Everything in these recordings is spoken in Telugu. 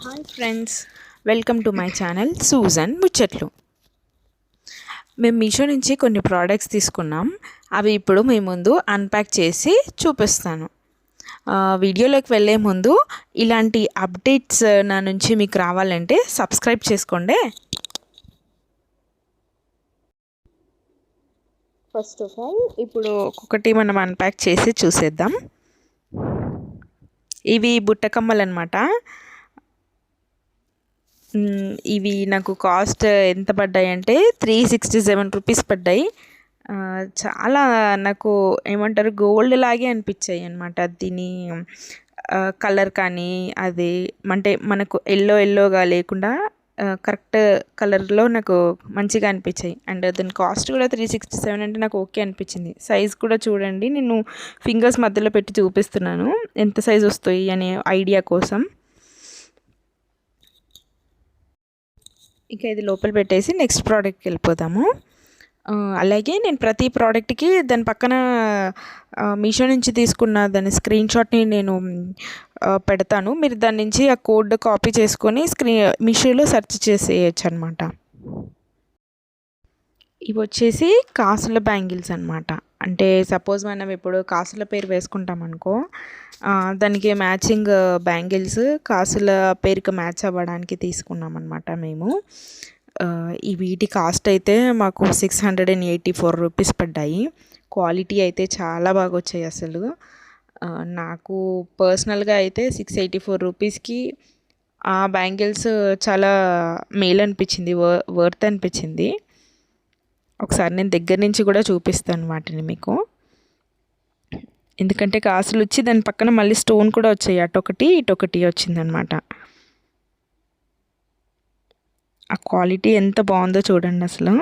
Hi friends, welcome to my channel Susan ముచ్చట్లు. మేము మీషో నుంచి కొన్ని ప్రోడక్ట్స్ తీసుకున్నాం. అవి ఇప్పుడు మీ ముందు అన్ప్యాక్ చేసి చూపిస్తాను. వీడియోలోకి వెళ్ళే ముందు ఇలాంటి అప్డేట్స్ నా నుంచి మీకు రావాలంటే సబ్స్క్రైబ్ చేసుకోండి. ఫస్ట్ ఆఫ్ ఆల్ ఇప్పుడు ఒక్కొక్కటి మనం అన్ప్యాక్ చేసి చూసేద్దాం. ఇవి బుట్టకమ్మలు అనమాట. ఇవి నాకు కాస్ట్ ఎంత పడ్డాయి అంటే 367 రూపీస్ పడ్డాయి. చాలా నాకు ఏమంటారు గోల్డ్ లాగే అనిపించాయి అనమాట. దీని కలర్ కానీ అది అంటే మనకు ఎల్లోగా లేకుండా కరెక్ట్ కలర్లో నాకు మంచిగా అనిపించాయి. అండ్ దాని కాస్ట్ కూడా 367 అంటే నాకు ఓకే అనిపించింది. సైజ్ కూడా చూడండి, నేను ఫింగర్స్ మధ్యలో పెట్టి చూపిస్తున్నాను ఎంత సైజ్ వస్తాయి అనే ఐడియా కోసం. ఇంకా ఇది లోపల పెట్టేసి నెక్స్ట్ ప్రోడక్ట్కి వెళ్ళిపోదాము. అలాగే నేను ప్రతి ప్రోడక్ట్కి దాని పక్కన మీషో నుంచి తీసుకున్న దాని స్క్రీన్ షాట్ని నేను పెడతాను. మీరు దాని నుంచి ఆ కోడ్ కాపీ చేసుకొని మీషోలో సెర్చ్ చేసేయచ్చు అనమాట. ఇవి వచ్చేసి కాసుల బ్యాంగిల్స్ అనమాట. అంటే సపోజ్ మనం ఇప్పుడు కాసుల పేరు వేసుకుంటాం అనుకో, దానికి మ్యాచింగ్ బ్యాంగిల్స్ కాసుల పేరుకి మ్యాచ్ అవ్వడానికి తీసుకున్నాం అనమాట మేము. ఈ వీటి కాస్ట్ అయితే మాకు 684 రూపీస్ పడ్డాయి. క్వాలిటీ అయితే చాలా బాగా వచ్చాయి అసలు. నాకు పర్సనల్గా అయితే 684 రూపీస్కి ఆ బ్యాంగిల్స్ చాలా మేలు అనిపించింది, వర్త్ అనిపించింది. ఒకసారి నేను దగ్గర నుంచి కూడా చూపిస్తాను వాటిని మీకు. ఎందుకంటే కాసులు వచ్చి దాని పక్కన మళ్ళీ స్టోన్ కూడా వచ్చాయి, అటొకటి ఇటొకటి వచ్చిందనమాట. ఆ క్వాలిటీ ఎంత బాగుందో చూడండి అసలు.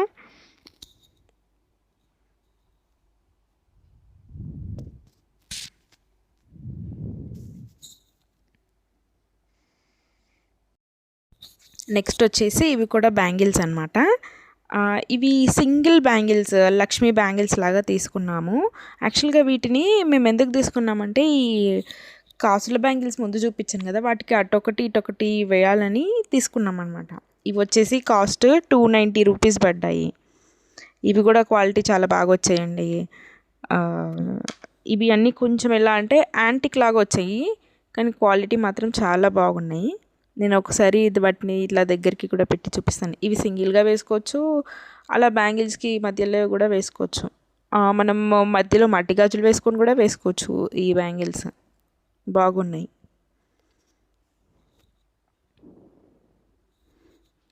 నెక్స్ట్ వచ్చేసి ఇవి కూడా బ్యాంగిల్స్ అనమాట. ఇవి సింగిల్ బ్యాంగిల్స్, లక్ష్మీ బ్యాంగిల్స్ లాగా తీసుకున్నాము. యాక్చువల్గా వీటిని మేము ఎందుకు తీసుకున్నామంటే ఈ కాసుల బ్యాంగిల్స్ ముందు చూపించాను కదా, వాటికి అటొకటి ఇటొకటి వేయాలని తీసుకున్నాం అనమాట. ఇవి వచ్చేసి కాస్ట్ 290 రూపీస్ పడ్డాయి. ఇవి కూడా క్వాలిటీ చాలా బాగా వచ్చాయండి. ఇవి అన్నీ కొంచెం ఎలా అంటే యాంటిక్ లాగా వచ్చాయి, కానీ క్వాలిటీ మాత్రం చాలా బాగున్నాయి. నేను ఒకసారి వాటిని ఇట్లా దగ్గరికి కూడా పెట్టి చూపిస్తాను. ఇవి సింగిల్గా వేసుకోవచ్చు, అలా బ్యాంగిల్స్కి మధ్యలో కూడా వేసుకోవచ్చు. మనం మధ్యలో మట్టి గాజులు వేసుకొని కూడా వేసుకోవచ్చు. ఈ బ్యాంగిల్స్ బాగున్నాయి.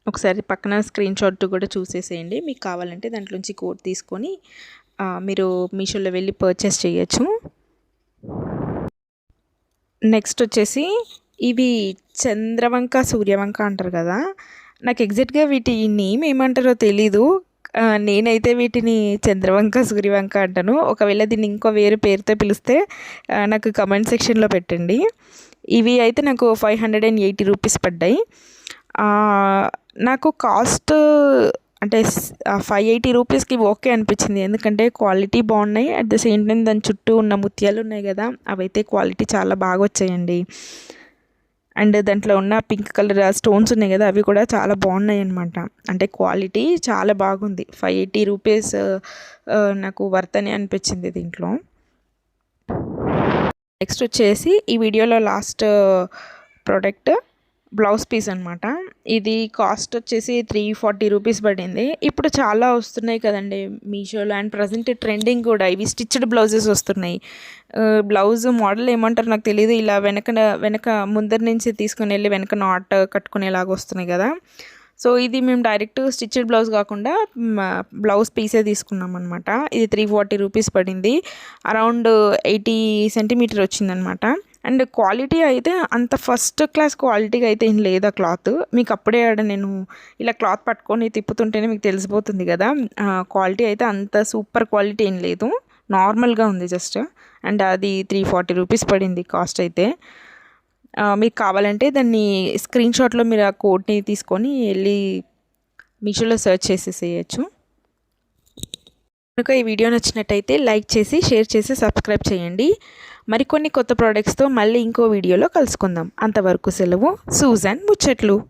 ఒకసారి పక్కన స్క్రీన్ షాట్ కూడా చూసేసేయండి. మీకు కావాలంటే దాంట్లోంచి కోడ్ తీసుకొని మీరు మీషోలో వెళ్ళి పర్చేస్ చేయొచ్చు. నెక్స్ట్ వచ్చేసి ఇవి చంద్రవంక సూర్యవంక అంటారు కదా, నాకు ఎగ్జాక్ట్గా వీటి నేమ్ ఏమంటారో తెలీదు. నేనైతే వీటిని చంద్రవంక సూర్యవంక అంటాను. ఒకవేళ దీన్ని ఇంకో వేరే పేరుతో పిలిస్తే నాకు కమెంట్ సెక్షన్లో పెట్టండి. ఇవి అయితే నాకు 580 రూపీస్ పడ్డాయి. నాకు కాస్ట్ అంటే 580 రూపీస్కి ఓకే అనిపించింది, ఎందుకంటే క్వాలిటీ బాగున్నాయి. అట్ ద సేమ్ టైం దాని చుట్టూ ఉన్న ముత్యాలు ఉన్నాయి కదా, అవైతే క్వాలిటీ చాలా బాగా వచ్చాయండి. అండ్ దాంట్లో ఉన్న పింక్ కలర్ స్టోన్స్ ఉన్నాయి కదా, అవి కూడా చాలా బాగున్నాయి అనమాట. అంటే క్వాలిటీ చాలా బాగుంది. 580 రూపీస్ నాకు వర్త్ అని అనిపించింది దీంట్లో. నెక్స్ట్ వచ్చేసి ఈ వీడియోలో లాస్ట్ ప్రోడక్ట్ బ్లౌజ్ పీస్ అనమాట. ఇది కాస్ట్ వచ్చేసి 340 రూపీస్ పడింది. ఇప్పుడు చాలా వస్తున్నాయి కదండి మీషోలో, అండ్ ప్రజెంట్ ట్రెండింగ్ కూడా ఇవి స్టిచ్డ్ బ్లౌజెస్ వస్తున్నాయి. బ్లౌజ్ మోడల్ ఏమంటారు నాకు తెలియదు, ఇలా వెనక ముందర నుంచి తీసుకుని వెళ్ళి వెనక నాట్ కట్టుకునేలాగా వస్తున్నాయి కదా. సో ఇది మేము డైరెక్ట్ స్టిచ్డ్ బ్లౌజ్ కాకుండా బ్లౌజ్ పీసే తీసుకున్నాం అనమాట. ఇది 340 రూపీస్ పడింది. అరౌండ్ 80 సెంటీమీటర్ వచ్చిందనమాట. అండ్ క్వాలిటీ అయితే అంత ఫస్ట్ క్లాస్ క్వాలిటీగా అయితే ఏం లేదు ఆ క్లాత్. మీకు అప్పుడే నేను ఇలా క్లాత్ పట్టుకొని తిప్పుతుంటేనే మీకు తెలిసిపోతుంది కదా. క్వాలిటీ అయితే అంత సూపర్ క్వాలిటీ ఏం లేదు, నార్మల్గా ఉంది జస్ట్. అండ్ అది 340 రూపీస్ పడింది కాస్ట్ అయితే. మీకు కావాలంటే దాన్ని స్క్రీన్ షాట్లో మీరు ఆ కోడ్ని తీసుకొని వెళ్ళి మీషోలో సెర్చ్ చేసేసేయచ్చు. కనుక ఈ వీడియో నచ్చినట్టయితే లైక్ చేసి షేర్ చేసి సబ్స్క్రైబ్ చేయండి. మరికొన్ని కొత్త ప్రోడక్ట్స్తో మళ్ళీ ఇంకో వీడియోలో కలుసుకుందాం. అంతవరకు సెలవు. సూజన్ ముచ్చట్లు.